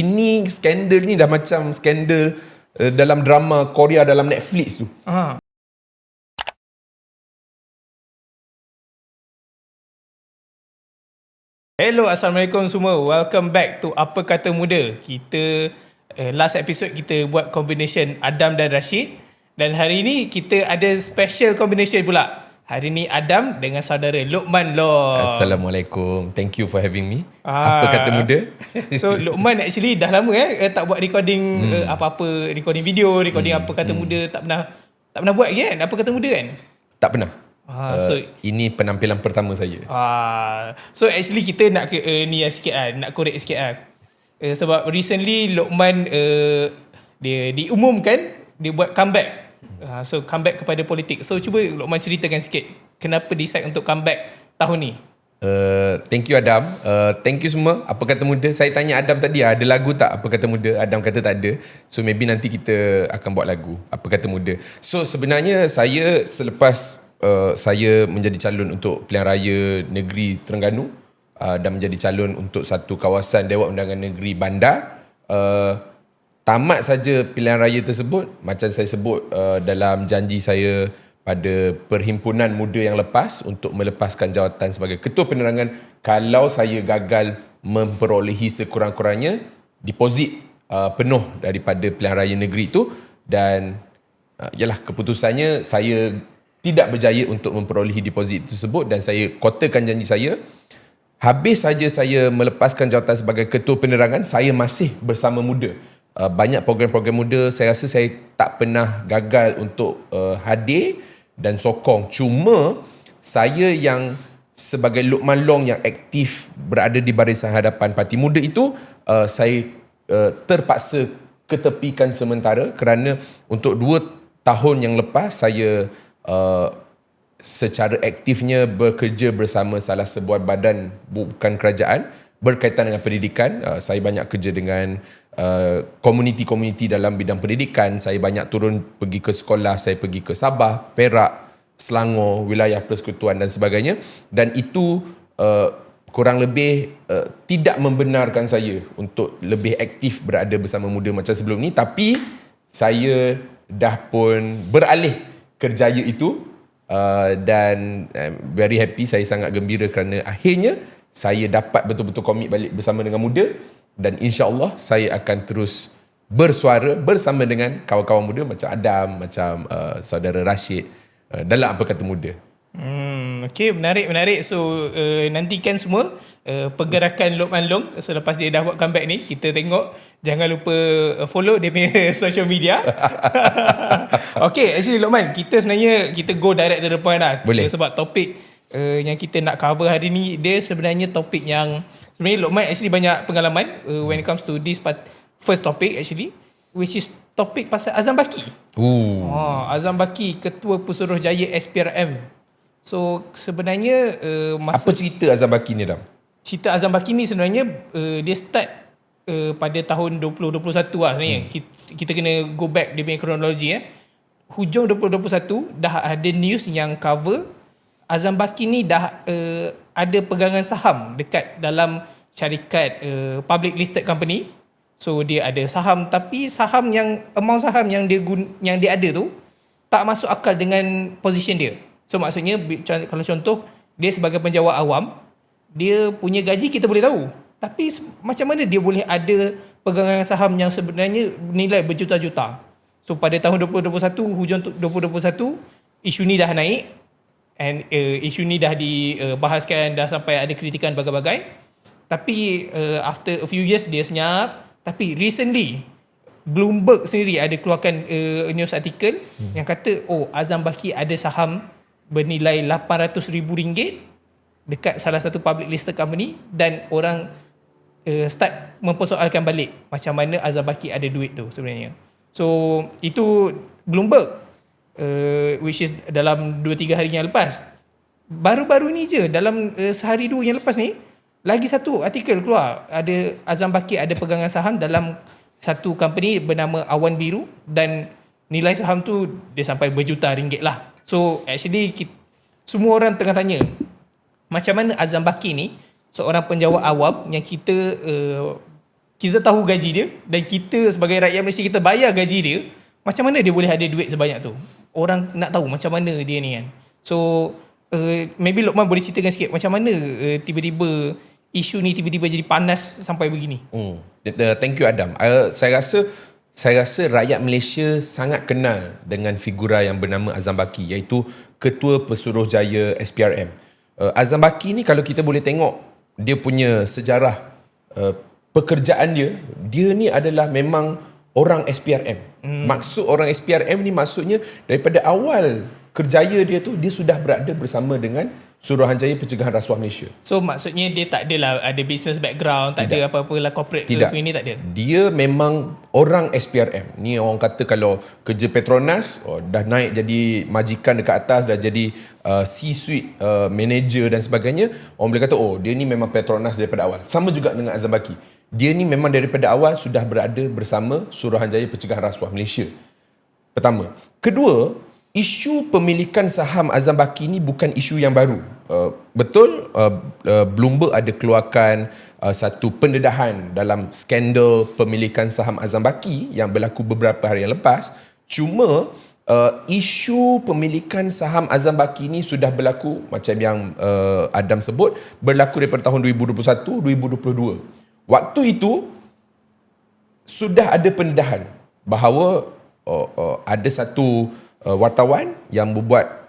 Ini skandal ni dah macam skandal dalam drama Korea dalam Netflix tu. Hello, Assalamualaikum semua. Welcome back to Apa Kata Muda. Kita last episode kita buat combination Adam dan Rashid. Dan hari ni kita ada special combination pula. Hari ni Adam dengan saudara Luqman Long. Assalamualaikum. Thank you for having me. Apa Kata Muda? So Luqman actually dah lama tak buat recording apa-apa, recording video, recording Apa Kata Muda, tak pernah buat lagi kan Apa Kata Muda kan? Tak pernah. So ini penampilan pertama saya. So actually kita nak ni sikit nak korek sikit sebab recently Luqman dia diumumkan dia buat comeback. So comeback kepada politik. So cuba Luqman ceritakan sikit kenapa decide untuk comeback tahun ni. Thank you Adam. Thank you semua. Apa Kata Muda? Saya tanya Adam tadi ada lagu tak Apa Kata Muda? Adam kata tak ada. So maybe nanti kita akan buat lagu Apa Kata Muda. So sebenarnya saya selepas saya menjadi calon untuk Pilihan Raya Negeri Terengganu dan menjadi calon untuk satu kawasan Dewan Undangan Negeri Bandar, tamat saja pilihan raya tersebut, macam saya sebut dalam janji saya pada perhimpunan muda yang lepas untuk melepaskan jawatan sebagai Ketua Penerangan kalau saya gagal memperolehi sekurang-kurangnya deposit penuh daripada pilihan raya negeri itu. Dan yalah, keputusannya saya tidak berjaya untuk memperolehi deposit tersebut dan saya kotakan janji saya. Habis saja saya melepaskan jawatan sebagai Ketua Penerangan, saya masih bersama muda. Banyak program-program muda, saya rasa saya tak pernah gagal untuk hadir dan sokong. Cuma saya yang sebagai Luqman Long yang aktif berada di barisan hadapan Parti Muda itu, saya terpaksa ketepikan sementara kerana untuk 2 tahun yang lepas saya secara aktifnya bekerja bersama salah sebuah badan bukan kerajaan berkaitan dengan pendidikan. Saya banyak kerja dengan komuniti-komuniti dalam bidang pendidikan. Saya banyak turun pergi ke sekolah, saya pergi ke Sabah, Perak, Selangor, wilayah persekutuan dan sebagainya. Dan itu kurang lebih tidak membenarkan saya untuk lebih aktif berada bersama muda macam sebelum ni. Tapi saya dah pun beralih kerjaya itu dan very happy, saya sangat gembira kerana akhirnya saya dapat betul-betul komit balik bersama dengan muda dan insya-Allah saya akan terus bersuara bersama dengan kawan-kawan muda macam Adam, macam saudara Rashid dalam Apa Kata Muda. Okay, menarik. So nantikan semua pergerakan Luqman Long selepas dia dah buat comeback ni. Kita tengok. Jangan lupa follow dia punya social media. Okay, actually Luqman, kita sebenarnya kita go direct to the point lah. Boleh. Sebab topik yang kita nak cover hari ni, dia sebenarnya topik yang sebenarnya Luqman actually banyak pengalaman when it comes to this first topic actually, which is topik pasal Azam Baki. Azam Baki, Ketua Pesuruhjaya SPRM. So sebenarnya apa cerita Azam Baki ni, Adam? Cerita Azam Baki ni sebenarnya dia start pada tahun 2021 lah sebenarnya. Kita kena go back dia punya kronologi. Hujung 2021 dah ada news yang cover Azam Baki ni dah ada pegangan saham dekat dalam syarikat public listed company. So dia ada saham, tapi saham yang amount saham yang dia ada tu tak masuk akal dengan position dia. So maksudnya kalau contoh dia sebagai penjawat awam, dia punya gaji kita boleh tahu. Tapi macam mana dia boleh ada pegangan saham yang sebenarnya nilai berjuta-juta. So pada tahun 2021, hujung 2021, isu ni dah naik. And isu ni dah dibahaskan, dah sampai ada kritikan bagai-bagai. Tapi after a few years dia senyap. Tapi recently Bloomberg sendiri ada keluarkan news article yang kata Azam Baki ada saham bernilai RM800,000 dekat salah satu public listed company dan orang start mempersoalkan balik macam mana Azam Baki ada duit tu sebenarnya. So itu Bloomberg which is dalam 2-3 hari yang lepas. Baru-baru ni je, dalam sehari dua yang lepas ni, lagi satu artikel keluar, ada Azam Baki ada pegangan saham dalam satu company bernama Awan Biru dan nilai saham tu dia sampai berjuta ringgit lah. So actually semua orang tengah tanya macam mana Azam Baki ni, seorang penjawat awam yang kita kita tahu gaji dia dan kita sebagai rakyat Malaysia kita bayar gaji dia, macam mana dia boleh ada duit sebanyak tu? Orang nak tahu macam mana dia ni kan. So maybe Lokman boleh ceritakan sikit macam mana tiba-tiba isu ni tiba-tiba jadi panas sampai begini. Thank you Adam. Saya rasa rakyat Malaysia sangat kenal dengan figura yang bernama Azam Baki, iaitu Ketua Pesuruhjaya SPRM. Azam Baki ni kalau kita boleh tengok dia punya sejarah pekerjaan dia ni adalah memang orang SPRM. Maksud orang SPRM ni maksudnya daripada awal kerjaya dia tu, dia sudah berada bersama dengan Suruhanjaya Pencegahan Rasuah Malaysia. So maksudnya dia tak adalah ada business background, tak ada apa-apa lah corporate Tidak. ke ini, tak ada. Dia memang orang SPRM. Ni orang kata kalau kerja Petronas, dah naik jadi majikan dekat atas, dah jadi C-suite manager dan sebagainya, orang boleh kata dia ni memang Petronas daripada awal. Sama juga dengan Azam Baki. Dia ni memang daripada awal sudah berada bersama Suruhanjaya Pencegahan Rasuah Malaysia. Pertama. Kedua, isu pemilikan saham Azam Baki ni bukan isu yang baru. Betul, Bloomberg ada keluarkan satu pendedahan dalam skandal pemilikan saham Azam Baki yang berlaku beberapa hari yang lepas. Cuma isu pemilikan saham Azam Baki ni sudah berlaku macam yang Adam sebut, berlaku daripada tahun 2021-2022. Waktu itu sudah ada pendedahan bahawa ada satu wartawan yang membuat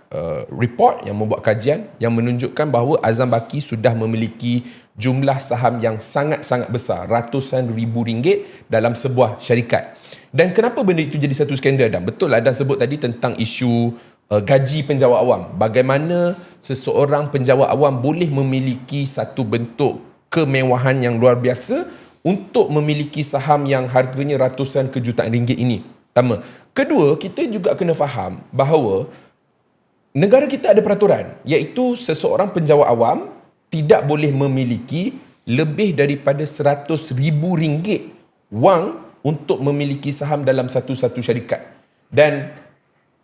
report, yang membuat kajian yang menunjukkan bahawa Azam Baki sudah memiliki jumlah saham yang sangat-sangat besar, ratusan ribu ringgit dalam sebuah syarikat. Dan kenapa benda itu jadi satu skandal, Adam? Betul Adam sebut tadi tentang isu gaji penjawat awam. Bagaimana seseorang penjawat awam boleh memiliki satu bentuk kemewahan yang luar biasa untuk memiliki saham yang harganya ratusan ke jutaan ringgit ini. Pertama. Kedua, kita juga kena faham bahawa negara kita ada peraturan, iaitu seseorang penjawat awam tidak boleh memiliki lebih daripada RM100,000 wang untuk memiliki saham dalam satu-satu syarikat. Dan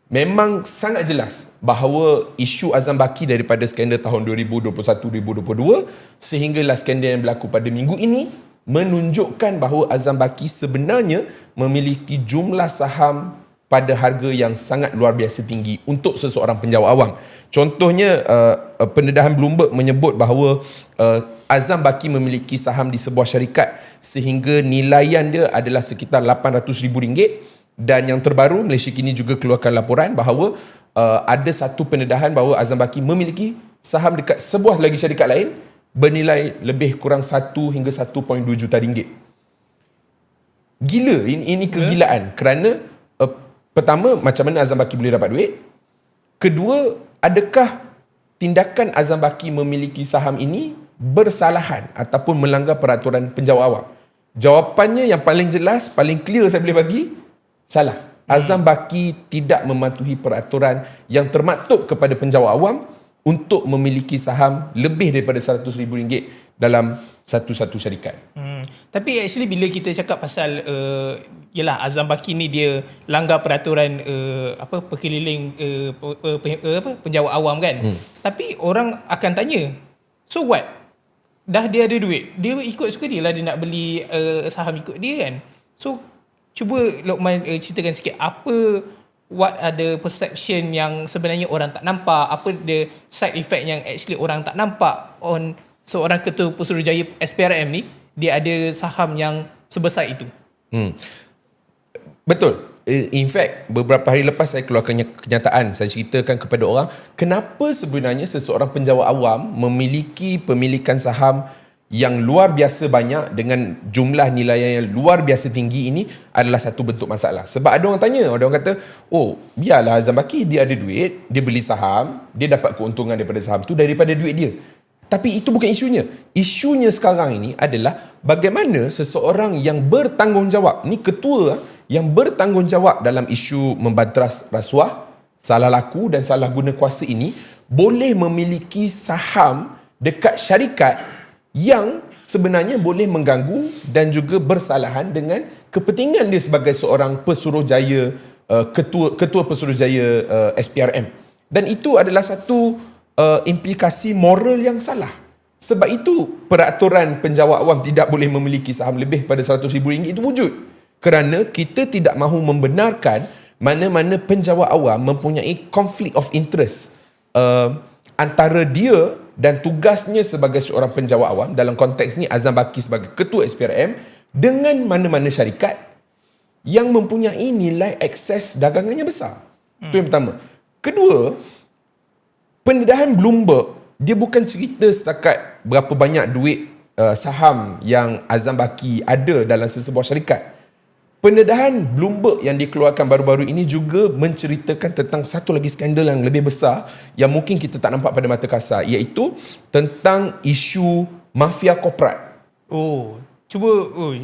memang sangat jelas bahawa isu Azam Baki daripada skandal tahun 2021-2022 sehinggalah skandal yang berlaku pada minggu ini menunjukkan bahawa Azam Baki sebenarnya memiliki jumlah saham pada harga yang sangat luar biasa tinggi untuk seseorang penjawat awam. Contohnya, pendedahan Bloomberg menyebut bahawa Azam Baki memiliki saham di sebuah syarikat sehingga nilaian dia adalah sekitar RM800,000. Dan yang terbaru, Malaysia Kini juga keluarkan laporan bahawa ada satu pendedahan bahawa Azam Baki memiliki saham dekat sebuah lagi syarikat lain bernilai lebih kurang 1 hingga 1.2 juta ringgit. Gila, ini kegilaan. Kerana pertama, macam mana Azam Baki boleh dapat duit? Kedua, adakah tindakan Azam Baki memiliki saham ini bersalahan ataupun melanggar peraturan penjawat awam? Jawapannya yang paling jelas, paling clear saya boleh bagi, salah. Azam Baki tidak mematuhi peraturan yang termaktub kepada penjawat awam untuk memiliki saham lebih daripada RM100,000 dalam satu-satu syarikat. Tapi actually bila kita cakap pasal yelah Azam Baki ni dia langgar peraturan perkeliling penjawat awam kan. Tapi orang akan tanya, so what? Dah dia ada duit, dia ikut suka dia lah, dia nak beli saham ikut dia kan. So cuba Lokman ceritakan sikit what are the perception yang sebenarnya orang tak nampak, apa the side effect yang actually orang tak nampak on seorang Ketua Pesuruhjaya SPRM ni, dia ada saham yang sebesar itu. Betul. In fact, beberapa hari lepas saya keluarkan kenyataan, saya ceritakan kepada orang kenapa sebenarnya seseorang penjawat awam memiliki pemilikan saham yang luar biasa banyak dengan jumlah nilai yang luar biasa tinggi ini adalah satu bentuk masalah. Sebab ada orang tanya, ada orang kata, biarlah Azam Baki, dia ada duit, dia beli saham, dia dapat keuntungan daripada saham tu daripada duit dia. Tapi itu bukan isunya. Isunya sekarang ini adalah bagaimana seseorang yang bertanggungjawab, ni ketua yang bertanggungjawab dalam isu membanteras rasuah, salah laku dan salah guna kuasa ini, boleh memiliki saham dekat syarikat yang sebenarnya boleh mengganggu dan juga bersalahan dengan kepentingan dia sebagai seorang pesuruhjaya, ketua pesuruhjaya SPRM. Dan itu adalah satu implikasi moral yang salah. Sebab itu peraturan penjawat awam tidak boleh memiliki saham lebih pada RM100,000 itu wujud. Kerana kita tidak mahu membenarkan mana-mana penjawat awam mempunyai conflict of interest antara dia dan tugasnya sebagai seorang penjawat awam, dalam konteks ni Azam Baki sebagai ketua SPRM, dengan mana-mana syarikat yang mempunyai nilai akses dagangannya besar. Itu yang pertama. Kedua, pendedahan Bloomberg dia bukan cerita setakat berapa banyak duit saham yang Azam Baki ada dalam sesebuah syarikat. Pendedahan Bloomberg yang dikeluarkan baru-baru ini juga menceritakan tentang satu lagi skandal yang lebih besar yang mungkin kita tak nampak pada mata kasar, iaitu tentang isu mafia korporat.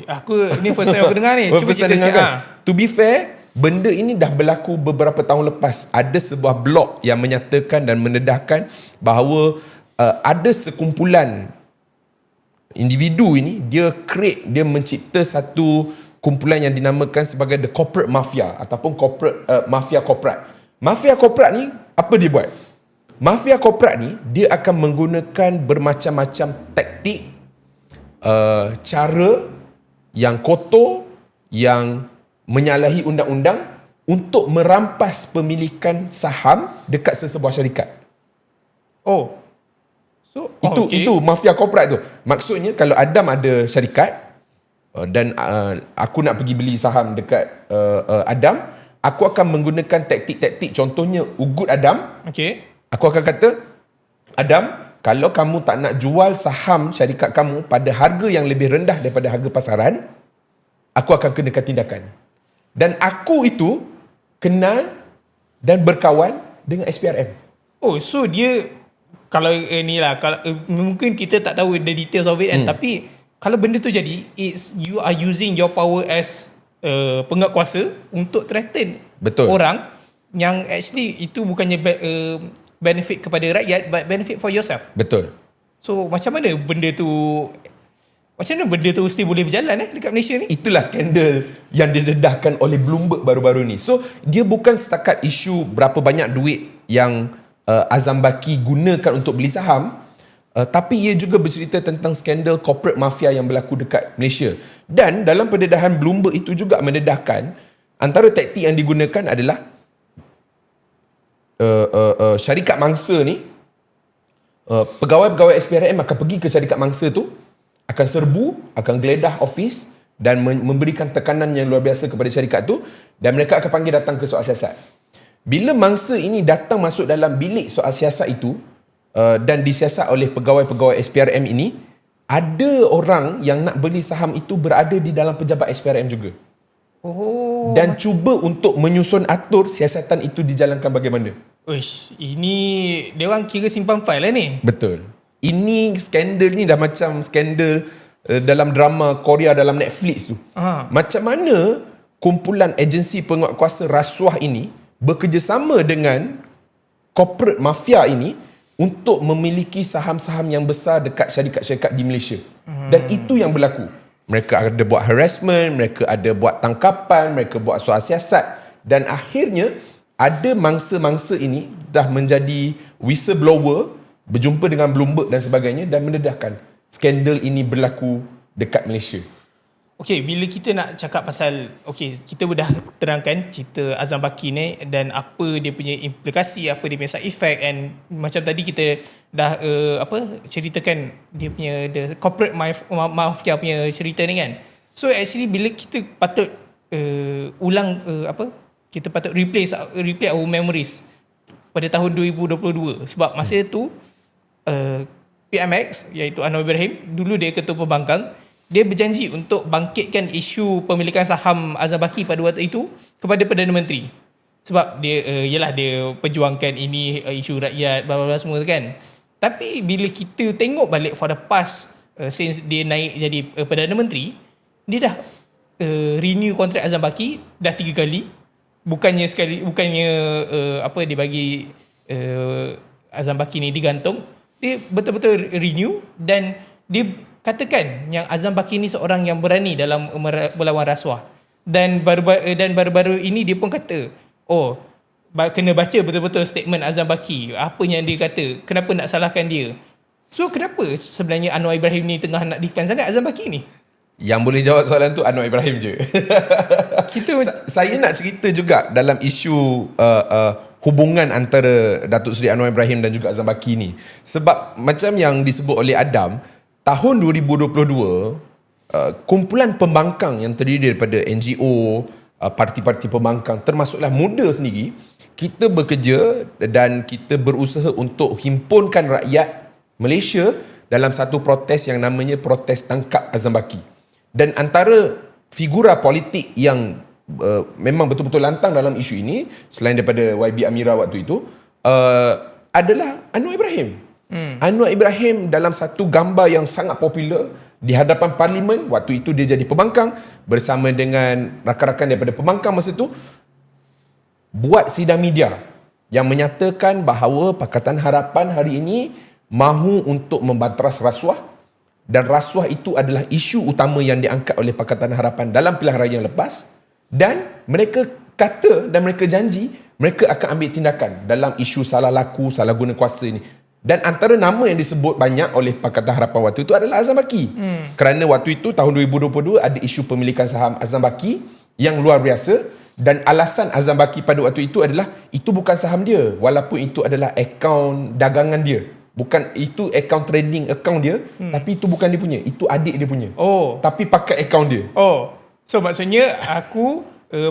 Aku ni first time aku dengar ni. Cuba cerita sikit. To be fair, benda ini dah berlaku beberapa tahun lepas. Ada sebuah blog yang menyatakan dan mendedahkan bahawa ada sekumpulan individu ini, dia mencipta satu kumpulan yang dinamakan sebagai the corporate mafia ataupun mafia korporat. Mafia korporat ni apa dia buat? Mafia korporat ni dia akan menggunakan bermacam-macam taktik, cara yang kotor, yang menyalahi undang-undang untuk merampas pemilikan saham dekat sesebuah syarikat. Itu mafia korporat tu. Maksudnya kalau Adam ada syarikat dan aku nak pergi beli saham dekat Adam, aku akan menggunakan taktik-taktik, contohnya ugut Adam. Aku akan kata, Adam, kalau kamu tak nak jual saham syarikat kamu pada harga yang lebih rendah daripada harga pasaran, aku akan kenakan tindakan. Dan aku itu kenal dan berkawan dengan SPRM. So dia, kalau kalau mungkin kita tak tahu the details of it kan, tapi kalau benda tu jadi, you are using your power as penguat kuasa untuk threaten orang yang actually itu bukannya benefit kepada rakyat, but benefit for yourself. Betul. So macam mana benda tu mesti boleh berjalan dekat Malaysia ni? Itulah skandal yang didedahkan oleh Bloomberg baru-baru ni. So dia bukan setakat isu berapa banyak duit yang Azam Baki gunakan untuk beli saham, tapi ia juga bercerita tentang skandal corporate mafia yang berlaku dekat Malaysia. Dan dalam pendedahan Bloomberg itu juga mendedahkan antara taktik yang digunakan adalah syarikat mangsa ni, pegawai-pegawai SPRM akan pergi ke syarikat mangsa tu, akan serbu, akan geledah office dan memberikan tekanan yang luar biasa kepada syarikat tu, dan mereka akan panggil datang ke soal siasat. Bila mangsa ini datang masuk dalam bilik soal siasat itu, dan disiasat oleh pegawai-pegawai SPRM ini, ada orang yang nak beli saham itu berada di dalam pejabat SPRM juga. Dan cuba untuk menyusun atur siasatan itu dijalankan bagaimana. Ini dia orang kira simpan file ni. Betul. Ini skandal ni dah macam skandal dalam drama Korea dalam Netflix tu. Macam mana kumpulan agensi penguat kuasa rasuah ini bekerjasama dengan corporate mafia ini untuk memiliki saham-saham yang besar dekat syarikat-syarikat di Malaysia. Dan itu yang berlaku. Mereka ada buat harassment, mereka ada buat tangkapan, mereka buat soal siasat, dan akhirnya ada mangsa-mangsa ini dah menjadi whistleblower, berjumpa dengan Bloomberg dan sebagainya, dan mendedahkan skandal ini berlaku dekat Malaysia. Bila kita nak cakap pasal, kita dah terangkan cerita Azam Baki ni dan apa dia punya implikasi, apa dia punya side effect, and macam tadi kita dah ceritakan dia punya the corporate mafia punya cerita ni kan. So actually bila kita patut kita patut replay our memories pada tahun 2022, sebab masa tu PMX iaitu Anwar Ibrahim, dulu dia ketua pembangkang, dia berjanji untuk bangkitkan isu pemilikan saham Azam Baki pada waktu itu kepada Perdana Menteri. Sebab dia dia perjuangkan ini isu rakyat bla bla semua kan. Tapi bila kita tengok balik for the past since dia naik jadi Perdana Menteri, dia dah renew kontrak Azam Baki dah 3 kali. Bukannya dia bagi Azam Baki ni digantung. Dia betul-betul renew, dan dia katakan yang Azam Baki ni seorang yang berani dalam melawan rasuah. Dan baru-baru ini dia pun kata, kena baca betul-betul statement Azam Baki. Apa yang dia kata, kenapa nak salahkan dia. So kenapa sebenarnya Anwar Ibrahim ni tengah nak defend sangat Azam Baki ni? Yang boleh jawab soalan tu Anwar Ibrahim je. Saya nak cerita juga dalam isu hubungan antara Datuk Seri Anwar Ibrahim dan juga Azam Baki ni. Sebab macam yang disebut oleh Adam, tahun 2022, kumpulan pembangkang yang terdiri daripada NGO, parti-parti pembangkang, termasuklah muda sendiri, kita bekerja dan kita berusaha untuk himpunkan rakyat Malaysia dalam satu protes yang namanya protes tangkap Azam Baki. Dan antara figura politik yang memang betul-betul lantang dalam isu ini, selain daripada YB Amira waktu itu, adalah Anwar Ibrahim. Anwar Ibrahim dalam satu gambar yang sangat popular di hadapan parlimen, waktu itu dia jadi pembangkang bersama dengan rakan-rakan daripada pembangkang masa itu, buat sidang media yang menyatakan bahawa Pakatan Harapan hari ini mahu untuk membanteras rasuah, dan rasuah itu adalah isu utama yang diangkat oleh Pakatan Harapan dalam pilihan raya yang lepas, dan mereka kata dan mereka janji mereka akan ambil tindakan dalam isu salah laku, salah guna kuasa ini. Dan antara nama yang disebut banyak oleh Pakatan Harapan waktu itu adalah Azam Baki. Kerana waktu itu tahun 2022 ada isu pemilikan saham Azam Baki yang luar biasa, dan alasan Azam Baki pada waktu itu adalah itu bukan saham dia, walaupun itu adalah akaun dagangan dia. Bukan, itu akaun trading akaun dia, tapi itu bukan dia punya, itu adik dia punya. Tapi pakai akaun dia. So maksudnya aku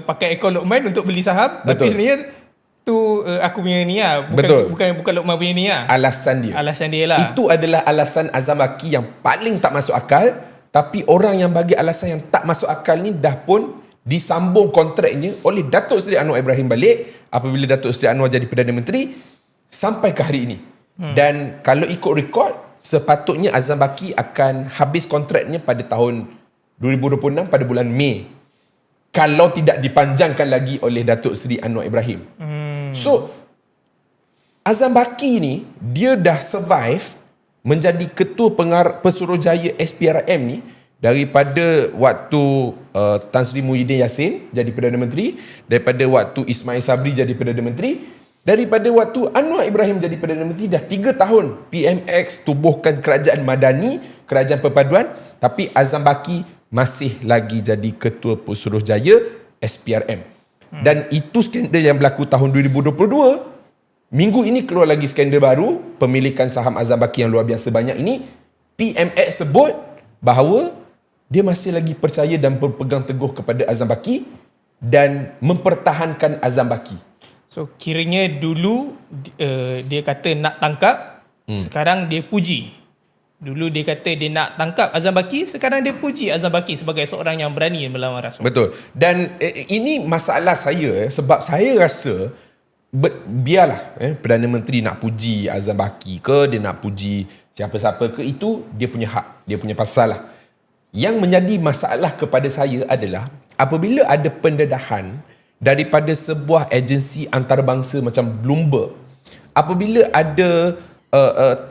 pakai akaun Luqman untuk beli saham. Betul. Tapi sebenarnya tu aku punya ni lah. Bukan Luqman punya ni lah. Alasan dia lah. Itu adalah alasan Azam Baki yang paling tak masuk akal. Tapi orang yang bagi alasan yang tak masuk akal ni dah pun disambung kontraknya oleh Datuk Seri Anwar Ibrahim balik apabila Datuk Seri Anwar jadi Perdana Menteri sampai ke hari ini. Dan kalau ikut rekod, sepatutnya Azam Baki akan habis kontraknya pada tahun 2026 pada bulan Mei, kalau tidak dipanjangkan lagi oleh Datuk Seri Anwar Ibrahim. So Azam Baki ni dia dah survive menjadi ketua Pesuruhjaya SPRM ni daripada waktu Tan Sri Muhyiddin Yassin jadi Perdana Menteri, daripada waktu Ismail Sabri jadi Perdana Menteri, daripada waktu Anwar Ibrahim jadi Perdana Menteri. Dah 3 tahun PMX tubuhkan kerajaan madani, kerajaan perpaduan, tapi Azam Baki masih lagi jadi Ketua Pesuruhjaya SPRM. Dan itu skandal yang berlaku tahun 2022. Minggu ini keluar lagi skandal baru, pemilikan saham Azam Baki yang luar biasa banyak ini. PMX sebut bahawa dia masih lagi percaya dan berpegang teguh kepada Azam Baki dan mempertahankan Azam Baki. So kiranya dulu dia kata nak tangkap, sekarang dia puji. Dulu dia kata dia nak tangkap Azam Baki, sekarang dia puji Azam Baki sebagai seorang yang berani melawan rasuah. Betul. Dan ini masalah saya sebab saya rasa biarlah Perdana Menteri nak puji Azam Baki ke, dia nak puji siapa-siapa ke, itu dia punya hak, dia punya pasal lah. Yang menjadi masalah kepada saya adalah apabila ada pendedahan daripada sebuah agensi antarabangsa macam Bloomberg, apabila ada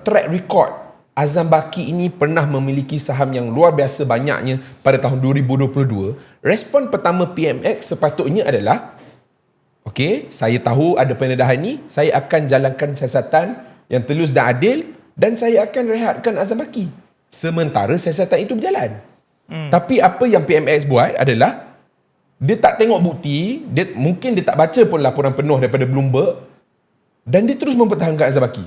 track record Azam Baki ini pernah memiliki saham yang luar biasa banyaknya pada tahun 2022, respon pertama PMX sepatutnya adalah, okey, saya tahu ada pendedahan ni, saya akan jalankan siasatan yang telus dan adil dan saya akan rehatkan Azam Baki sementara siasatan itu berjalan. Tapi apa yang PMX buat adalah dia tak tengok bukti, mungkin dia tak baca pun laporan penuh daripada Bloomberg, dan dia terus mempertahankan Azam Baki.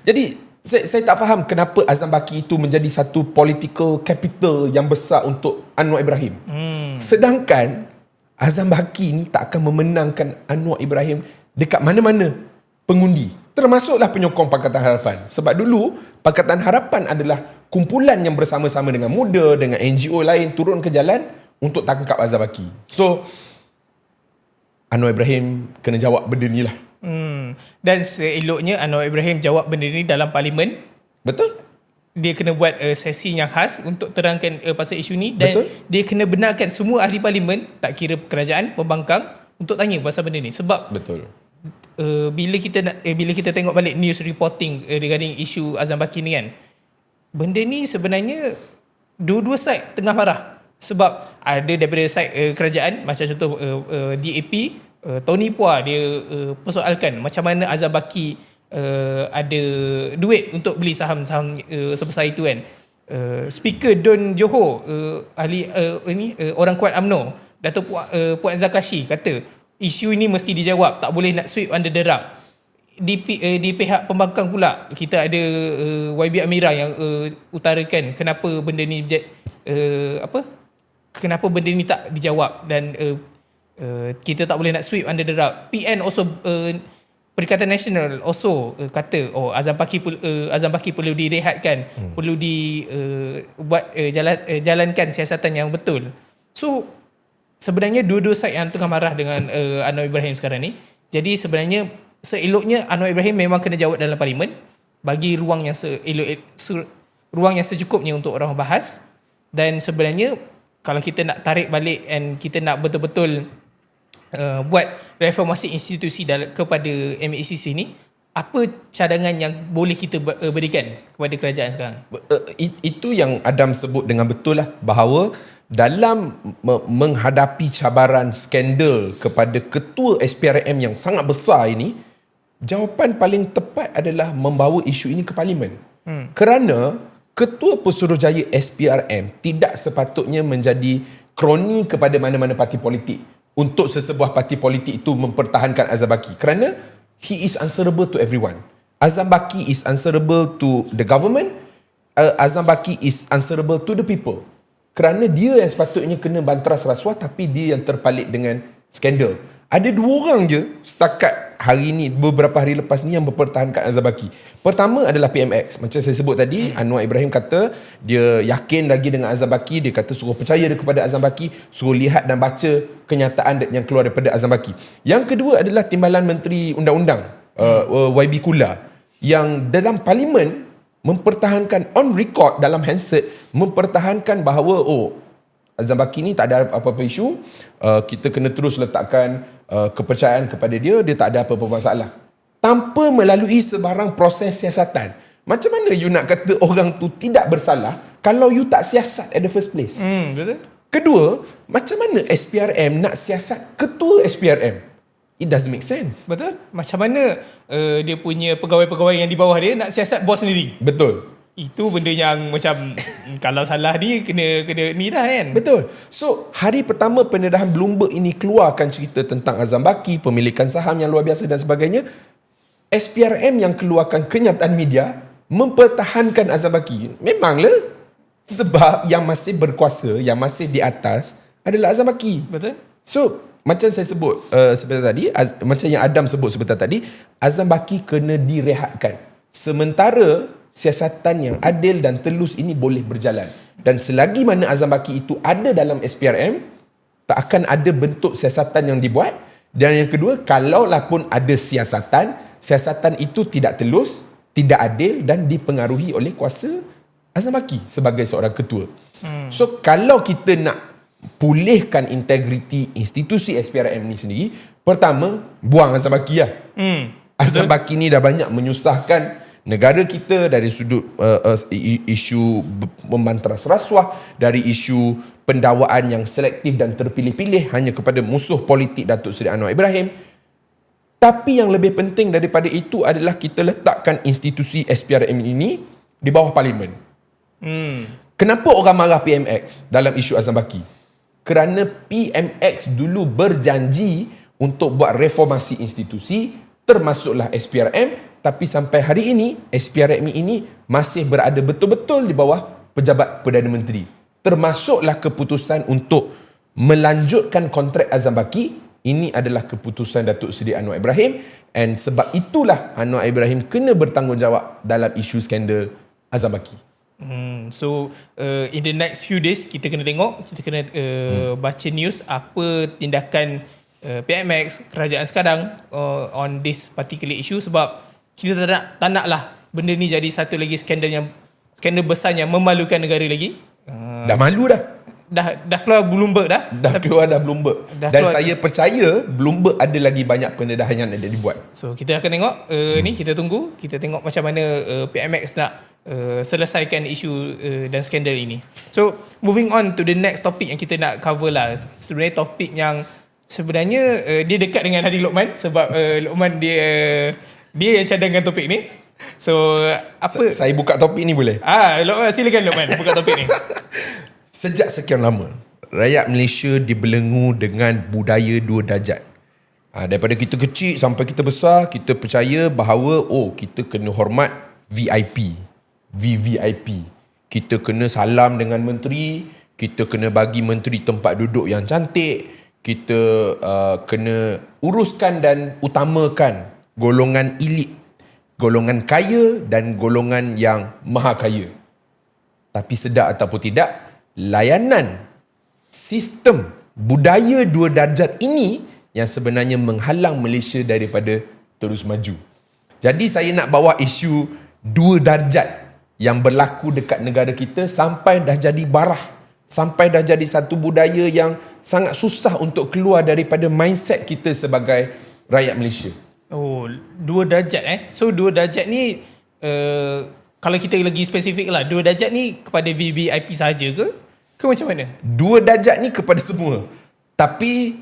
Jadi saya tak faham kenapa Azam Baki itu menjadi satu political capital yang besar untuk Anwar Ibrahim. Sedangkan Azam Baki ni tak akan memenangkan Anwar Ibrahim dekat mana-mana pengundi, termasuklah penyokong Pakatan Harapan. Sebab dulu Pakatan Harapan adalah kumpulan yang bersama-sama dengan muda, dengan NGO lain turun ke jalan untuk tangkap Azam Baki. So Anwar Ibrahim kena jawab benda ni lah. Dan seeloknya Anwar Ibrahim jawab benda ni dalam parlimen. Betul. Dia kena buat sesi yang khas untuk terangkan pasal isu ni, dan betul, dia kena benarkan semua ahli parlimen, tak kira kerajaan, pembangkang, untuk tanya pasal benda ni. Sebab betul. Bila kita tengok balik news reporting regarding isu Azam Baki ni kan, benda ni sebenarnya dua-dua side tengah marah. Sebab ada daripada side kerajaan, macam contoh DAP, Tony Pua dia persoalkan macam mana Azam Baki ada duit untuk beli saham-saham sebesar itu kan. Speaker Don Johor, ahli orang kuat UMNO, Dato' Puan Zakashi kata isu ini mesti dijawab, tak boleh nak sweep under the rug. Di pihak pembangkang pula kita ada YB Amira yang utarakan kenapa benda ni kenapa benda ni tak dijawab dan kita tak boleh nak sweep under the rug. PN also Perikatan Nasional also kata Azam Baki perlu direhatkan, perlu jalankan siasatan yang betul. So sebenarnya dua-dua side yang tengah marah dengan Anwar Ibrahim sekarang ni. Jadi sebenarnya seeloknya Anwar Ibrahim memang kena jawab dalam parlimen, bagi ruang yang secukupnya untuk orang bahas. Dan sebenarnya kalau kita nak tarik balik and kita nak betul-betul buat reformasi institusi kepada MACC ni, apa cadangan yang boleh kita berikan kepada kerajaan sekarang? Itu yang Adam sebut dengan betul lah, bahawa dalam menghadapi cabaran skandal kepada ketua SPRM yang sangat besar ini, jawapan paling tepat adalah membawa isu ini ke parlimen. Kerana ketua Pesuruhjaya SPRM tidak sepatutnya menjadi kroni kepada mana-mana parti politik untuk sesebuah parti politik itu mempertahankan Azam Baki, kerana he is answerable to everyone. Azam Baki is answerable to the government. Azam Baki is answerable to the people. Kerana dia yang sepatutnya kena bantras rasuah, tapi dia yang terpalit dengan skandal. Ada dua orang je setakat hari ni, beberapa hari lepas ni, yang mempertahankan Azam Baki. Pertama adalah PMX. Macam saya sebut tadi, Anwar Ibrahim kata dia yakin lagi dengan Azam Baki. Dia kata suruh percaya dia kepada Azam Baki, suruh lihat dan baca kenyataan yang keluar daripada Azam Baki. Yang kedua adalah Timbalan Menteri Undang-Undang YB Kula, yang dalam parlimen mempertahankan on record dalam handset, mempertahankan bahawa Azam Baki ni tak ada apa-apa isu, kita kena terus letakkan kepercayaan kepada dia tak ada apa-apa masalah, tanpa melalui sebarang proses siasatan. Macam mana you nak kata orang tu tidak bersalah kalau you tak siasat at the first place? Betul. Kedua, macam mana SPRM nak siasat ketua SPRM? It doesn't make sense. Betul. Macam mana dia punya pegawai-pegawai yang di bawah dia nak siasat bos sendiri? Betul. Itu benda yang macam kalau salah ni kena ni dah kan. Betul. So hari pertama pendedahan Bloomberg ini keluarkan cerita tentang Azam Baki, pemilikan saham yang luar biasa dan sebagainya, SPRM yang keluarkan kenyataan media mempertahankan Azam Baki. Memanglah, sebab yang masih berkuasa, yang masih di atas adalah Azam Baki. Betul. So macam saya sebut sebentar tadi, macam yang Adam sebut sebentar tadi, Azam Baki kena direhatkan sementara siasatan yang adil dan telus ini boleh berjalan. Dan selagi mana Azam Baki itu ada dalam SPRM, tak akan ada bentuk siasatan yang dibuat. Dan yang kedua, kalaulah pun ada siasatan itu tidak telus, tidak adil dan dipengaruhi oleh kuasa Azam Baki sebagai seorang ketua. So kalau kita nak pulihkan integriti institusi SPRM ni sendiri, pertama, buang Azam Baki lah. Azam Baki ni dah banyak menyusahkan negara kita dari sudut isu membantras rasuah, dari isu pendakwaan yang selektif dan terpilih-pilih hanya kepada musuh politik Datuk Seri Anwar Ibrahim. Tapi yang lebih penting daripada itu adalah kita letakkan institusi SPRM ini di bawah parlimen. Kenapa orang marah PMX dalam isu Azam Baki? Kerana PMX dulu berjanji untuk buat reformasi institusi, termasuklah SPRM, tapi sampai hari ini SPRM ini masih berada betul-betul di bawah pejabat Perdana Menteri. Termasuklah keputusan untuk melanjutkan kontrak Azam Baki, ini adalah keputusan Datuk Seri Anwar Ibrahim, and sebab itulah Anwar Ibrahim kena bertanggungjawab dalam isu skandal Azam Baki. So in the next few days kita kena tengok, kita kena baca news apa tindakan PMX, kerajaan sekarang on this particular issue, sebab kita tak naklah benda ni jadi satu lagi skandal besar yang memalukan negara lagi. Dah malu dah. Dah keluar Bloomberg dah. Keluar Bloomberg. Dan saya percaya Bloomberg ada lagi banyak pendedahan yang ada dibuat. So kita akan tengok ni, kita tunggu, kita tengok macam mana PMX nak selesaikan isu dan skandal ini. So moving on to the next topic yang kita nak cover lah. Sebenarnya topik yang sebenarnya dia dekat dengan Hadi Lokman, sebab Lokman dia Dia yang cadangkan topik ni. So apa? Saya buka topik ni boleh? Silakan Luqman buka topik ni. Sejak sekian lama, rakyat Malaysia dibelenggu dengan budaya dua darjat. Daripada kita kecil sampai kita besar, kita percaya bahawa kita kena hormat VIP, VVIP. Kita kena salam dengan menteri, kita kena bagi menteri tempat duduk yang cantik, kita kena uruskan dan utamakan golongan elit, golongan kaya dan golongan yang maha kaya. Tapi sedar ataupun tidak, layanan sistem budaya dua darjat ini yang sebenarnya menghalang Malaysia daripada terus maju. Jadi saya nak bawa isu dua darjat yang berlaku dekat negara kita sampai dah jadi barah, sampai dah jadi satu budaya yang sangat susah untuk keluar daripada mindset kita sebagai rakyat Malaysia. Dua darjat So dua darjat ni kalau kita lagi spesifik lah, dua darjat ni kepada VVIP sahaja ke macam mana? Dua darjat ni kepada semua. Tapi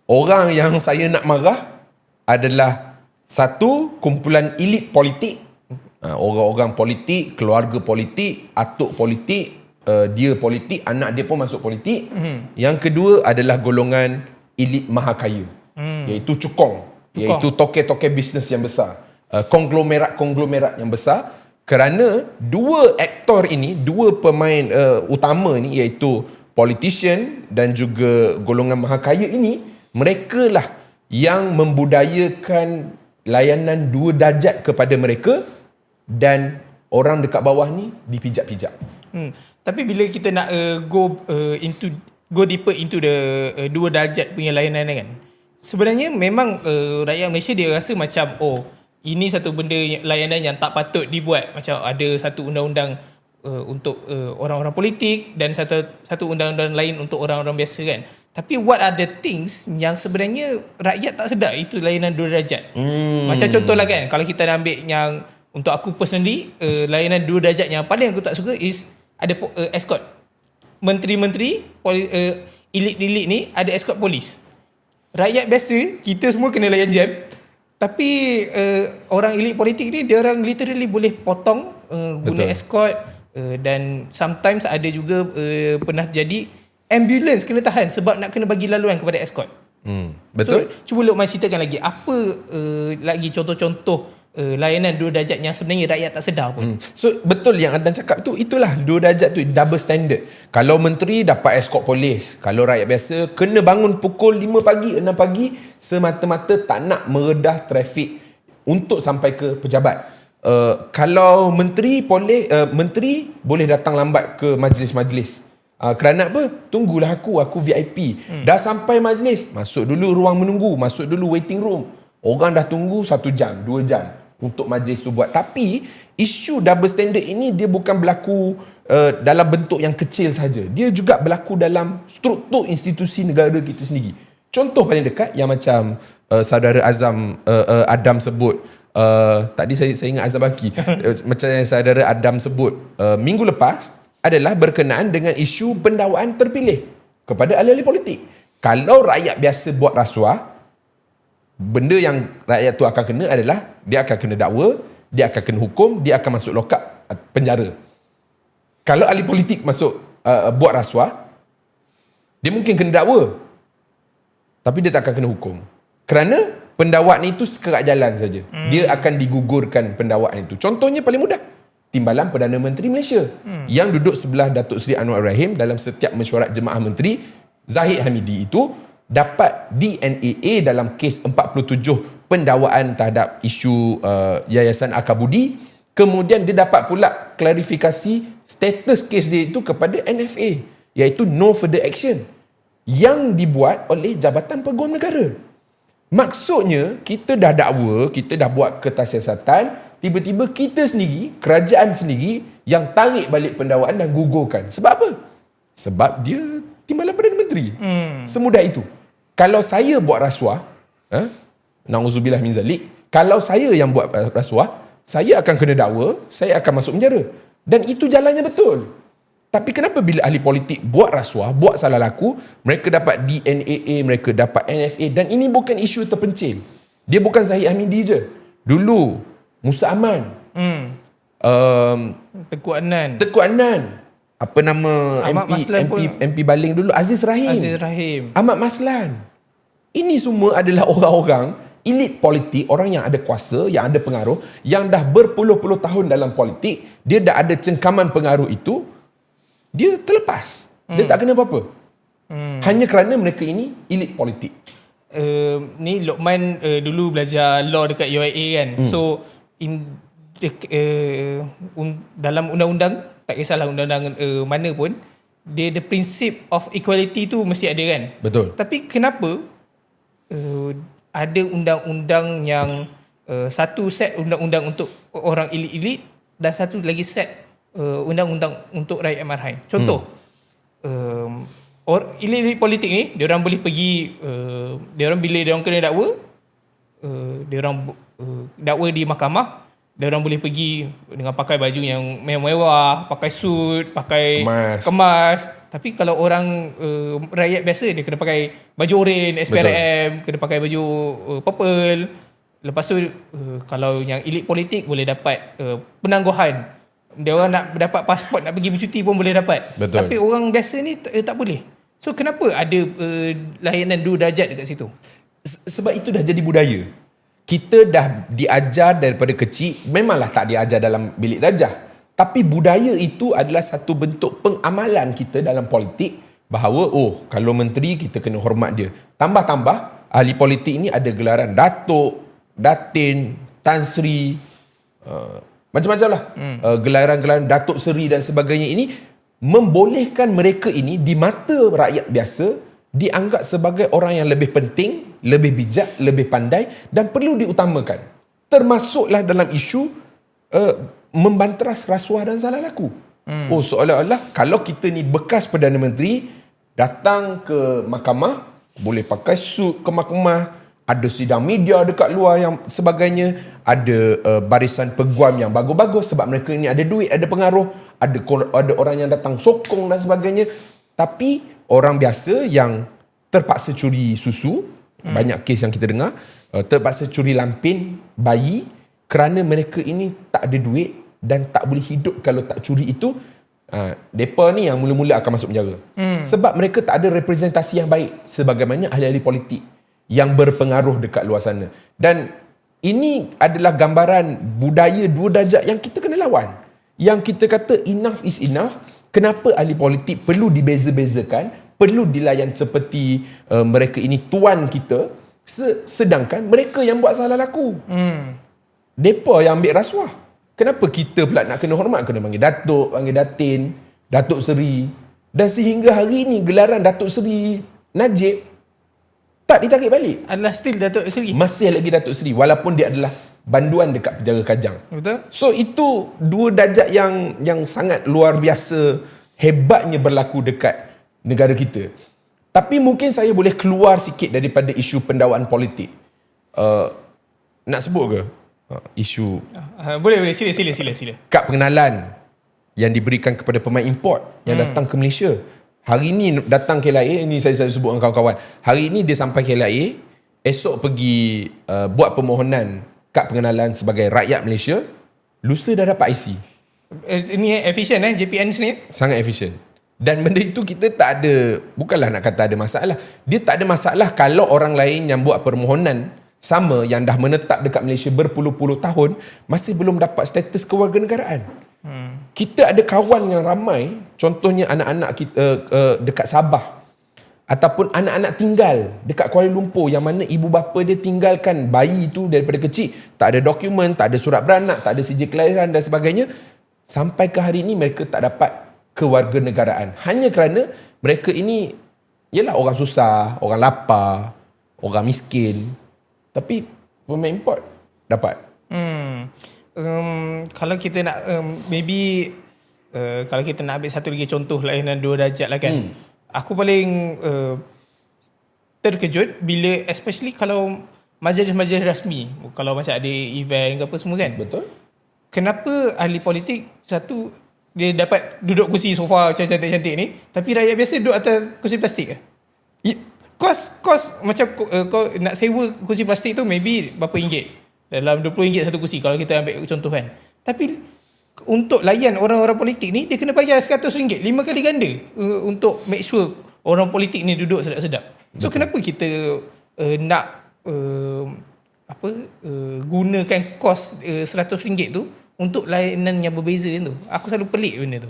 orang yang saya nak marah adalah satu, kumpulan elit politik, orang-orang politik, keluarga politik, atuk politik, dia politik, anak dia pun masuk politik. Yang kedua adalah golongan elit maha kaya, iaitu cukong, iaitu toke-toke bisnes yang besar, konglomerat-konglomerat yang besar. Kerana dua aktor ini, dua pemain utama ni, iaitu politician dan juga golongan maha kaya ini, mereka lah yang membudayakan layanan dua darjat kepada mereka, dan orang dekat bawah ni dipijak-pijak. Tapi bila kita nak go deeper into the dua darjat punya layanan kan, sebenarnya memang rakyat Malaysia dia rasa macam ini satu benda layanan yang tak patut dibuat. Macam ada satu undang-undang untuk orang-orang politik dan satu undang-undang lain untuk orang-orang biasa kan. Tapi what are the things yang sebenarnya rakyat tak sedar itu layanan dua darjat. Macam contohlah kan, kalau kita nak ambil yang untuk aku personally, layanan dua darjat yang paling aku tak suka is ada escort. Menteri-menteri, elit-elit ni ada escort polis. Rakyat biasa, kita semua kena layan jam. Tapi orang elit politik ni, dia orang literally boleh potong guna escort. Dan sometimes ada juga pernah jadi ambulance kena tahan sebab nak kena bagi laluan kepada escort. Betul. So, cuba Luqman ceritakan lagi apa lagi contoh-contoh layanan dua darjat yang sebenarnya rakyat tak sedar pun. So betul yang Adnan cakap tu, itulah dua darjat tu, double standard. Kalau menteri dapat escort polis, kalau rakyat biasa kena bangun pukul 5 pagi, 6 pagi semata-mata tak nak meredah trafik untuk sampai ke pejabat. Kalau menteri boleh datang lambat ke majlis-majlis. Kerana apa? Tunggulah aku VIP. Dah sampai majlis, masuk dulu ruang menunggu, masuk dulu waiting room. Orang dah tunggu 1 jam, 2 jam untuk majlis tu buat. Tapi isu double standard ini dia bukan berlaku dalam bentuk yang kecil saja. Dia juga berlaku dalam struktur institusi negara kita sendiri. Contoh paling dekat yang macam saudara Adam sebut, tadi saya ingat Azam Baki. Macam yang saudara Adam sebut minggu lepas adalah berkenaan dengan isu pendakwaan terpilih kepada ahli-ahli politik. Kalau rakyat biasa buat rasuah, benda yang rakyat tu akan kena adalah dia akan kena dakwa, dia akan kena hukum, dia akan masuk lock up, penjara. Kalau ahli politik masuk buat rasuah, dia mungkin kena dakwa, tapi dia tak akan kena hukum. Kerana pendakwaan itu sekerat jalan saja. Dia akan digugurkan pendakwaan itu. Contohnya paling mudah, Timbalan Perdana Menteri Malaysia yang duduk sebelah Datuk Seri Anwar Ibrahim dalam setiap mesyuarat jemaah menteri, Zahid Hamidi itu dapat DNAA dalam kes 47 pendakwaan terhadap isu Yayasan Akabudi. Kemudian dia dapat pula klarifikasi status kes dia itu kepada NFA, iaitu No Further Action, yang dibuat oleh Jabatan Peguam Negara. Maksudnya kita dah dakwa, kita dah buat kertas siasatan, tiba-tiba kita sendiri, kerajaan sendiri yang tarik balik pendakwaan dan gugurkan. Sebab apa? Sebab dia Timbalan Perdana Menteri. Semudah itu. Kalau saya buat rasuah, na'udzubillah min zalik, kalau saya yang buat rasuah, saya akan kena dakwa, saya akan masuk penjara. Dan itu jalannya betul. Tapi kenapa bila ahli politik buat rasuah, buat salah laku, mereka dapat DNAA, mereka dapat NFA, dan ini bukan isu terpencil. Dia bukan Zahid Hamidi je. Dulu Musa Aman, Tengku Adnan, Tengku Adnan, apa nama Ahmad Maslan MP Baling dulu, Aziz Rahim, Ahmad Maslan. Ini semua adalah orang-orang elit politik, orang yang ada kuasa, yang ada pengaruh, yang dah berpuluh-puluh tahun dalam politik, dia dah ada cengkaman pengaruh itu, dia terlepas. Dia tak kena apa-apa. Hanya kerana mereka ini elit politik. Ni Lokman dulu belajar law dekat UIA kan. So dalam undang-undang, tak kisahlah undang-undang mana pun, dia the prinsip of equality tu mesti ada kan. Betul. Tapi kenapa ada undang-undang yang satu set undang-undang untuk orang elit-elit dan satu lagi set undang-undang untuk rakyat marhain. Contoh, elit-elit politik ni, dia orang boleh pergi, dia orang bila dia orang kena dakwa, dia orang dakwa di mahkamah, dia orang boleh pergi dengan pakai baju yang mewah, pakai suit, pakai kemas. Tapi kalau orang rakyat biasa, dia kena pakai baju oren, SPRM, kena pakai baju purple. Lepas tu kalau yang elit politik boleh dapat penangguhan. Dia orang nak dapat pasport, nak pergi bercuti pun boleh dapat. Betul. Tapi orang biasa ni tak boleh. So kenapa ada layanan dua darjat dekat situ? Sebab itu dah jadi budaya. Kita dah diajar daripada kecil, memanglah tak diajar dalam bilik darjah. Tapi budaya itu adalah satu bentuk pengamalan kita dalam politik, bahawa kalau menteri kita kena hormat dia. Tambah-tambah ahli politik ini ada gelaran Datuk, Datin, Tan Sri, macam-macam lah. Gelaran-gelaran Datuk Seri dan sebagainya ini membolehkan mereka ini di mata rakyat biasa dianggap sebagai orang yang lebih penting, lebih bijak, lebih pandai dan perlu diutamakan. Termasuklah dalam isu membanteras rasuah dan salah laku. Seolah-olah kalau kita ni bekas Perdana Menteri datang ke mahkamah, boleh pakai suit kemas-kemas, ada sidang media dekat luar yang sebagainya, ada barisan peguam yang bagus-bagus sebab mereka ni ada duit, ada pengaruh, ada orang yang datang sokong dan sebagainya. Tapi orang biasa yang terpaksa curi susu, banyak kes yang kita dengar, terpaksa curi lampin bayi kerana mereka ini tak ada duit dan tak boleh hidup kalau tak curi itu. Mereka ni yang mula-mula akan masuk penjara. Sebab mereka tak ada representasi yang baik sebagaimana ahli-ahli politik yang berpengaruh dekat luar sana. Dan ini adalah gambaran budaya dua darjat yang kita kena lawan. Yang kita kata enough is enough. Kenapa ahli politik perlu dibeza-bezakan, perlu dilayan seperti mereka ini tuan kita, sedangkan mereka yang buat salah laku. Mereka yang ambil rasuah. Kenapa kita pula nak kena hormat, kena panggil Datuk, panggil Datin, Datuk Seri. Dan sehingga hari ini gelaran Datuk Seri Najib tak ditarik balik. Adalah still Datuk Seri. Masih lagi Datuk Seri walaupun dia adalah banduan dekat penjara Kajang. Betul. So itu dua darjat yang sangat luar biasa hebatnya berlaku dekat negara kita. Tapi mungkin saya boleh keluar sikit daripada isu pendakwaan politik. Nak sebut ke isu boleh sila. kad pengenalan yang diberikan kepada pemain import yang datang ke Malaysia. Hari ini datang KLIA, ini saya sebut dengan kawan-kawan. Hari ini dia sampai KLIA, esok pergi buat permohonan kad pengenalan sebagai rakyat Malaysia, lusa dah dapat IC. Ini efisien JPN ni. Sangat efisien. Dan benda itu kita tak ada, bukanlah nak kata ada masalah. Dia tak ada masalah kalau orang lain yang buat permohonan sama yang dah menetap dekat Malaysia berpuluh-puluh tahun masih belum dapat status kewarganegaraan. Kita ada kawan yang ramai, contohnya anak-anak kita dekat Sabah ataupun anak-anak tinggal dekat Kuala Lumpur yang mana ibu bapa dia tinggalkan bayi itu daripada kecil, tak ada dokumen, tak ada surat beranak, tak ada sijil kelahiran dan sebagainya. Sampai ke hari ini mereka tak dapat kewarganegaraan hanya kerana mereka ini ialah orang susah, orang lapar, orang miskin. Tapi pemain import dapat. Kalau kita nak maybe kalau kita nak ambil satu lagi contoh layanan dua darjat lah kan. Aku paling terkejut bila especially kalau majlis-majlis rasmi, kalau macam ada event ke apa semua kan. Betul. Kenapa ahli politik satu dia dapat duduk kursi sofa macam cantik-cantik ni, tapi rakyat biasa duduk atas kursi plastik ke? Kos macam kau nak sewa kursi plastik tu maybe berapa ringgit. Dalam RM20 satu kursi kalau kita ambil contoh kan. Tapi untuk layan orang-orang politik ni, dia kena bayar RM100, 5 kali ganda untuk make sure orang politik ni duduk sedap-sedap. So kenapa kita nak gunakan kos RM100 tu untuk layanan yang berbeza tu? Aku selalu pelik benda tu.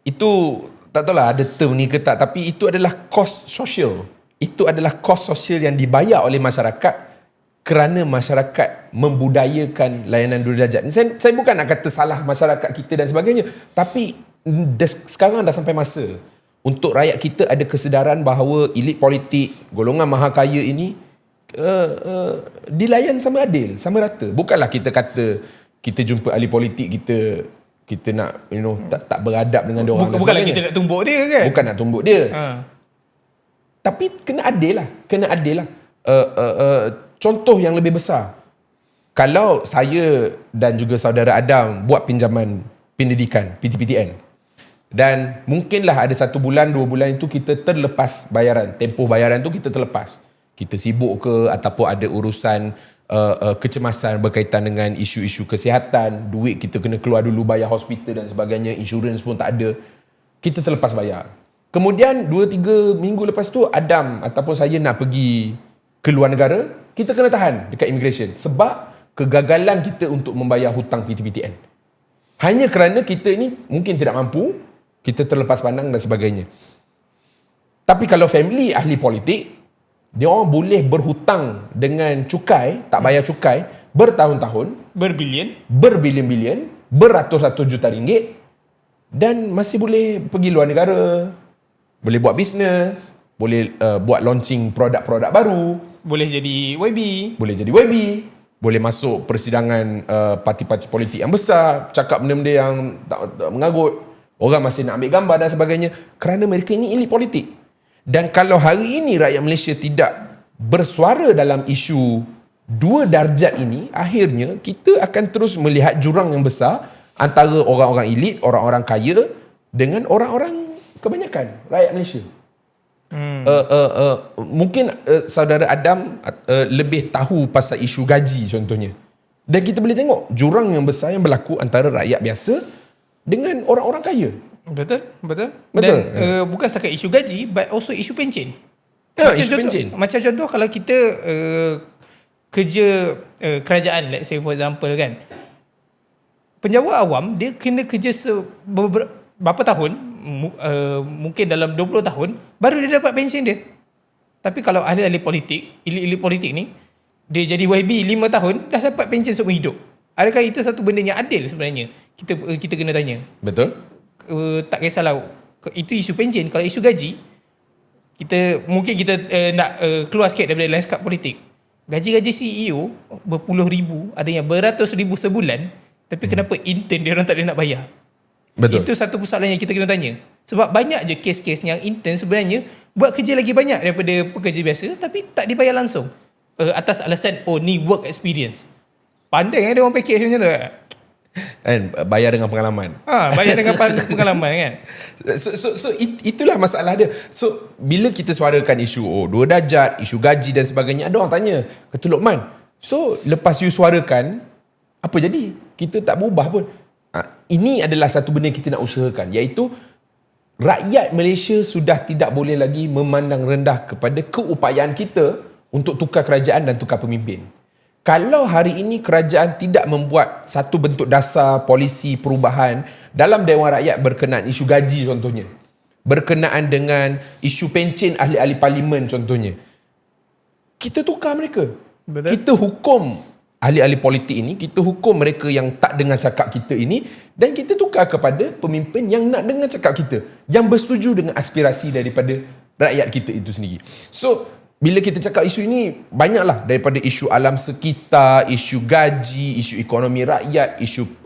Itu tak tahulah ada term ni ke tak, tapi itu adalah kos sosial. Itu adalah kos sosial yang dibayar oleh masyarakat kerana masyarakat membudayakan layanan 2 darjat. Saya bukan nak kata salah masyarakat kita dan sebagainya, tapi sekarang dah sampai masa untuk rakyat kita ada kesedaran bahawa elit politik, golongan maha kaya ini dilayan sama adil, sama rata. Bukanlah kita kata kita jumpa ahli politik, kita nak tak beradab dengan dia orang. Bukanlah kita nak tumbuk dia kan? Bukan nak tumbuk dia. Tapi kena adil lah. Contoh yang lebih besar. Kalau saya dan juga saudara Adam buat pinjaman pendidikan, PTPTN, dan mungkinlah ada 1 bulan, 2 bulan itu kita terlepas bayaran, tempoh bayaran tu kita terlepas. Kita sibuk ke ataupun ada urusan kecemasan berkaitan dengan isu-isu kesihatan, duit kita kena keluar dulu bayar hospital dan sebagainya, insurans pun tak ada, kita terlepas bayar. Kemudian 2-3 minggu lepas tu Adam ataupun saya nak pergi ke luar negara, kita kena tahan dekat immigration sebab kegagalan kita untuk membayar hutang PTPTN. Hanya kerana kita ni mungkin tidak mampu, kita terlepas pandang dan sebagainya. Tapi kalau family ahli politik, dia orang boleh berhutang dengan cukai, tak bayar cukai bertahun-tahun, berbilion-bilion, beratus-ratus juta ringgit, dan masih boleh pergi luar negara, boleh buat bisnes, boleh buat launching produk-produk baru, boleh jadi YB, boleh masuk persidangan parti-parti politik yang besar, cakap benda-benda yang tak mengagut, orang masih nak ambil gambar dan sebagainya, kerana mereka ini elit politik. Dan kalau hari ini rakyat Malaysia tidak bersuara dalam isu 2 darjat ini, akhirnya kita akan terus melihat jurang yang besar antara orang-orang elit, orang-orang kaya dengan orang-orang kebanyakan rakyat Malaysia. Mungkin saudara Adam lebih tahu pasal isu gaji contohnya. Dan kita boleh tengok jurang yang besar yang berlaku antara rakyat biasa dengan orang-orang kaya. Betul. Dan bukan setakat isu gaji, but also isu pencen. Macam contoh kalau kita kerja kerajaan, let's say for example kan, penjawat awam dia kena kerja berapa tahun, mungkin dalam 20 tahun baru dia dapat pension dia. Tapi kalau ahli-ahli politik, elit-elit politik ni, dia jadi YB 5 tahun dah dapat pension seumur hidup. Adakah itu satu benda yang adil sebenarnya? Kita kena tanya. Betul. Tak kisahlah itu isu pension. Kalau isu gaji, kita nak keluar sikit daripada lanskap politik. Gaji-gaji CEO berpuluh ribu, ada yang beratus ribu sebulan, tapi kenapa intern dia orang tak boleh nak bayar? Betul. Itu satu persoalan yang kita kena tanya. Sebab banyak je kes-kes yang intern sebenarnya buat kerja lagi banyak daripada pekerja biasa, tapi tak dibayar langsung atas alasan ni work experience. Pandai ada orang package macam tu kan, bayar dengan pengalaman. Bayar dengan pengalaman kan. So itulah masalah dia. So bila kita suarakan isu 2 darjat, isu gaji dan sebagainya, ada orang tanya, kata Lokman, so lepas you suarakan, apa jadi? Kita tak berubah pun. Ini adalah satu benda yang kita nak usahakan, iaitu rakyat Malaysia sudah tidak boleh lagi memandang rendah kepada keupayaan kita untuk tukar kerajaan dan tukar pemimpin. Kalau hari ini kerajaan tidak membuat satu bentuk dasar polisi perubahan dalam Dewan Rakyat berkenaan isu gaji contohnya, berkenaan dengan isu pencen ahli-ahli parlimen contohnya, kita tukar mereka. Betul. Kita hukum ahli-ahli politik ini, kita hukum mereka yang tak dengar cakap kita ini, dan kita tukar kepada pemimpin yang nak dengar cakap kita, yang bersetuju dengan aspirasi daripada rakyat kita itu sendiri. So bila kita cakap isu ini, banyaklah daripada isu alam sekitar, isu gaji, isu ekonomi rakyat, isu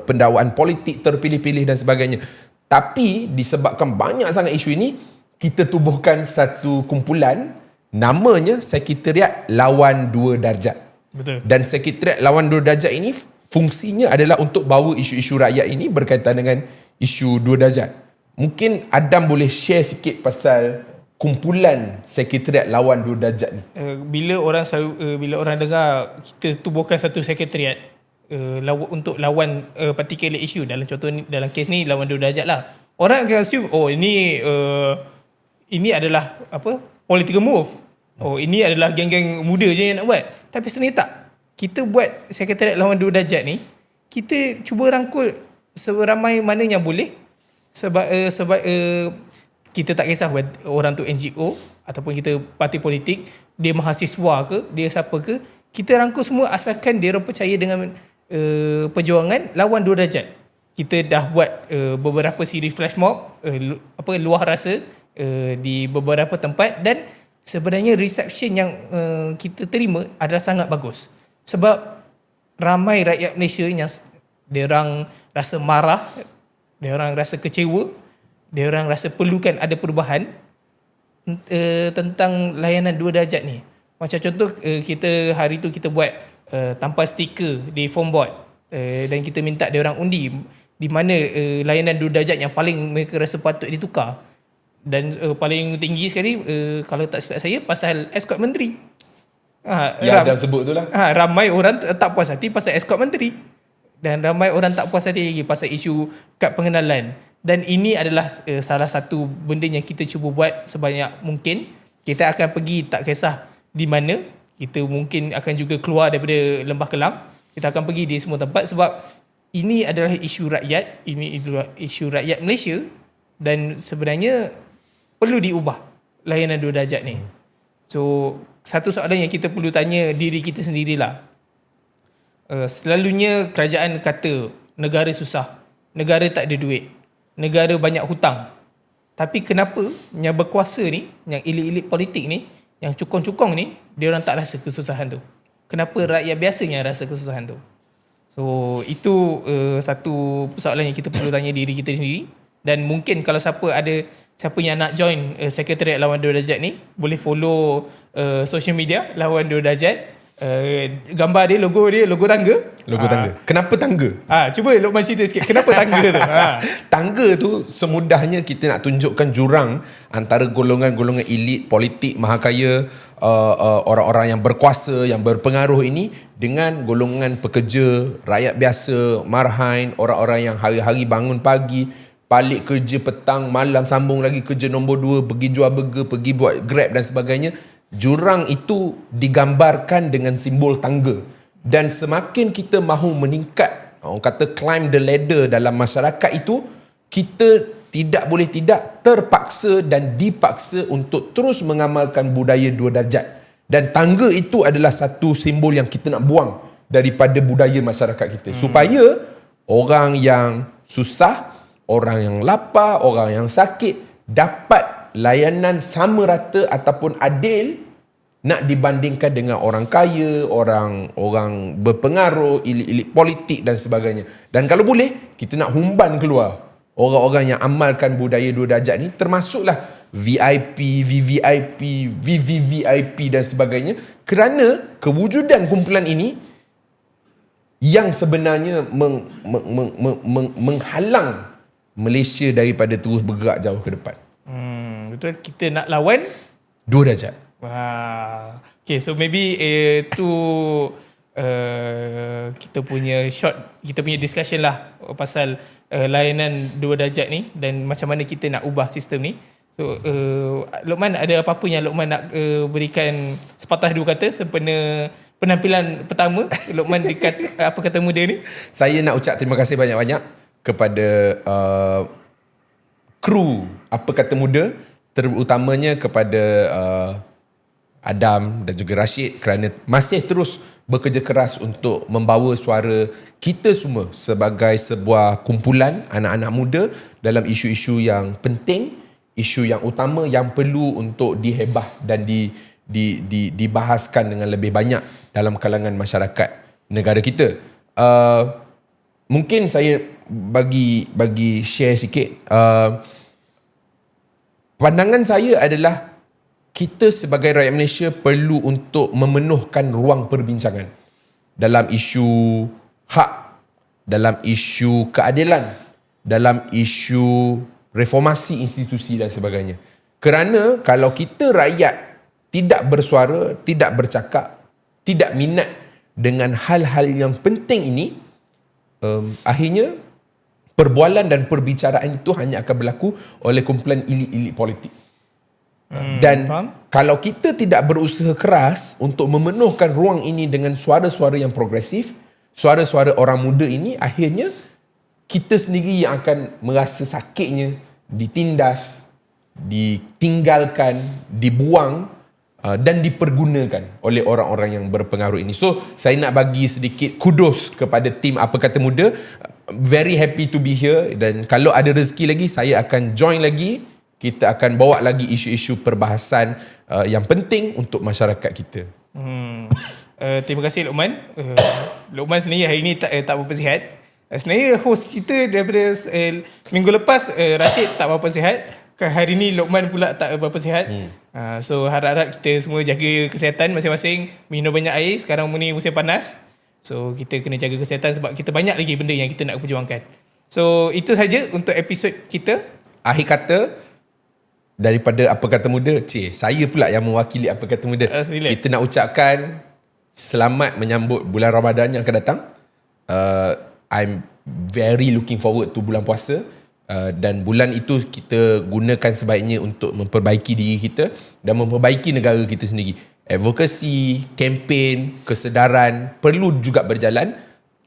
pendakwaan politik terpilih-pilih dan sebagainya. Tapi disebabkan banyak sangat isu ini, kita tubuhkan satu kumpulan, namanya Sekretariat Lawan 2 Darjat. Betul. Dan Sekretariat Lawan 2 Darjat ini fungsinya adalah untuk bawa isu-isu rakyat ini berkaitan dengan isu 2 darjat. Mungkin Adam boleh share sikit pasal kumpulan Sekretariat Lawan Dua Darjat ni? Bila orang dengar kita tubuhkan satu sekretariat untuk lawan particular issue, dalam contoh ni, dalam kes ni lawan dua darjat lah, orang akan assume ini adalah political move. Ini adalah geng-geng muda je yang nak buat. Tapi sebenarnya tak. Kita buat sekretariat lawan dua darjat ni, kita cuba rangkul seramai mana yang boleh, sebab kita tak kisah orang tu NGO ataupun kita parti politik, dia mahasiswa ke, dia siapa ke, kita rangkul semua asalkan dia percaya dengan perjuangan lawan dua darjat. Kita dah buat beberapa siri flash mob luar rasa di beberapa tempat, dan sebenarnya reception yang kita terima adalah sangat bagus. Sebab ramai rakyat Malaysia yang diorang rasa marah, diorang rasa kecewa, diorang rasa perlukan ada perubahan tentang layanan dua darjat ni. Macam contoh kita hari tu kita buat tampal stiker di form board, dan kita minta diorang undi di mana layanan dua darjat yang paling mereka rasa patut ditukar. Dan paling tinggi sekali kalau tak silap saya pasal escort menteri. Yang Adam sebut tu lah. Ramai orang tak puas hati pasal escort menteri, dan ramai orang tak puas hati lagi pasal isu kad pengenalan. Dan ini adalah salah satu benda yang kita cuba buat sebanyak mungkin. Kita akan pergi tak kisah di mana, kita mungkin akan juga keluar daripada Lembah Kelang, kita akan pergi di semua tempat, sebab ini adalah isu rakyat, ini adalah isu rakyat Malaysia, dan sebenarnya perlu diubah layanan dua darjat ni. So satu soalan yang kita perlu tanya diri kita sendirilah, selalunya kerajaan kata negara susah, negara tak ada duit, negara banyak hutang. Tapi kenapa yang berkuasa ni, yang elit-elit politik ni, yang cukong-cukong ni, dia orang tak rasa kesusahan tu? Kenapa rakyat biasa yang rasa kesusahan tu? So itu satu persoalan yang kita perlu tanya diri kita sendiri. Dan mungkin kalau siapa yang nak join Sekretariat Lawan Dua Darjat ni, boleh follow social media Lawan Dua Darjat. Gambar dia, logo tangga. Logo tangga. Kenapa tangga? Cuba Lokman cerita sikit, kenapa tangga tu? Tangga tu semudahnya kita nak tunjukkan jurang antara golongan-golongan elit, politik, mahakaya, orang-orang yang berkuasa, yang berpengaruh ini dengan golongan pekerja, rakyat biasa, marhain, orang-orang yang hari-hari bangun pagi, balik kerja petang, malam sambung lagi kerja nombor 2, pergi jual burger, pergi buat Grab dan sebagainya. Jurang itu digambarkan dengan simbol tangga. Dan semakin kita mahu meningkat, orang kata climb the ladder dalam masyarakat itu, kita tidak boleh tidak terpaksa dan dipaksa untuk terus mengamalkan budaya dua darjat. Dan tangga itu adalah satu simbol yang kita nak buang daripada budaya masyarakat kita. Supaya orang yang susah, orang yang lapar, orang yang sakit dapat layanan sama rata ataupun adil nak dibandingkan dengan orang kaya, orang berpengaruh, elit-elit politik dan sebagainya. Dan kalau boleh, kita nak humban keluar orang-orang yang amalkan budaya dua darjat ni, termasuklah VIP, VVIP, VVVIP dan sebagainya, kerana kewujudan kumpulan ini yang sebenarnya menghalang Malaysia daripada terus bergerak jauh ke depan. Betul, kita nak lawan dua darjat. Okay, so maybe kita punya discussion lah pasal layanan dua darjat ni dan macam mana kita nak ubah sistem ni. So Lokman, ada apa-apa yang Lokman nak berikan sepatah dua kata sempena penampilan pertama Lokman dekat Apa Kata Muda ni? Saya nak ucap terima kasih banyak-banyak kepada kru Apa Kata Muda, terutamanya kepada Adam dan juga Rashid kerana masih terus bekerja keras untuk membawa suara kita semua sebagai sebuah kumpulan anak-anak muda dalam isu-isu yang penting, isu yang utama yang perlu untuk dihebah dan dibahaskan dengan lebih banyak dalam kalangan masyarakat negara kita. Mungkin saya bagi share sikit. Pandangan saya adalah kita sebagai rakyat Malaysia perlu untuk memenuhkan ruang perbincangan dalam isu hak, dalam isu keadilan, dalam isu reformasi institusi dan sebagainya. Kerana kalau kita rakyat tidak bersuara, tidak bercakap, tidak minat dengan hal-hal yang penting ini, akhirnya perbualan dan perbicaraan itu hanya akan berlaku oleh kumpulan elit-elit politik. Dan kalau kita tidak berusaha keras untuk memenuhkan ruang ini dengan suara-suara yang progresif, suara-suara orang muda ini, akhirnya kita sendiri yang akan merasa sakitnya ditindas, ditinggalkan, dibuang dan dipergunakan oleh orang-orang yang berpengaruh ini. So, saya nak bagi sedikit kudos kepada tim Apa Kata Muda. Very happy to be here, dan kalau ada rezeki lagi, saya akan join lagi. Kita akan bawa lagi isu-isu perbahasan yang penting untuk masyarakat kita. Terima kasih Luqman. Luqman sebenarnya hari ni tak berapa sihat. Sebenarnya host kita daripada minggu lepas Rashid tak berapa sihat. Hari ni Luqman pula tak berapa sihat. So harap-harap kita semua jaga kesihatan masing-masing. Minum banyak air. Sekarang ni musim panas. So kita kena jaga kesihatan sebab kita banyak lagi benda yang kita nak perjuangkan. So itu saja untuk episod kita. Akhir kata, daripada Apa Kata Muda, saya pula yang mewakili Apa Kata Muda. Kita nak ucapkan selamat menyambut bulan Ramadan yang akan datang. I'm very looking forward to bulan puasa. Dan bulan itu kita gunakan sebaiknya untuk memperbaiki diri kita dan memperbaiki negara kita sendiri. Advokasi, kempen, kesedaran perlu juga berjalan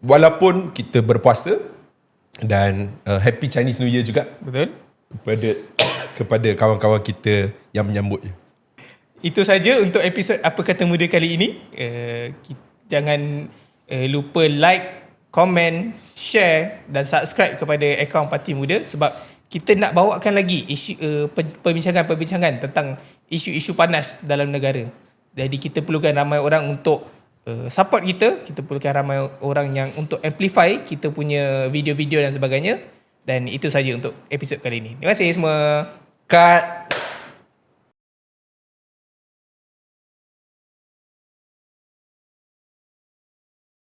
walaupun kita berpuasa. Dan Happy Chinese New Year juga. Betul. Kepada kawan-kawan kita yang menyambutnya. Itu saja untuk episod Apa Kata Muda kali ini. Jangan lupa like, komen, share dan subscribe kepada akaun Parti Muda sebab kita nak bawakan lagi isu perbincangan-perbincangan tentang isu-isu panas dalam negara. Jadi kita perlukan ramai orang untuk support kita. Kita perlukan ramai orang yang untuk amplify kita punya video-video dan sebagainya. Dan itu saja untuk episod kali ini. Terima kasih semua. Cut.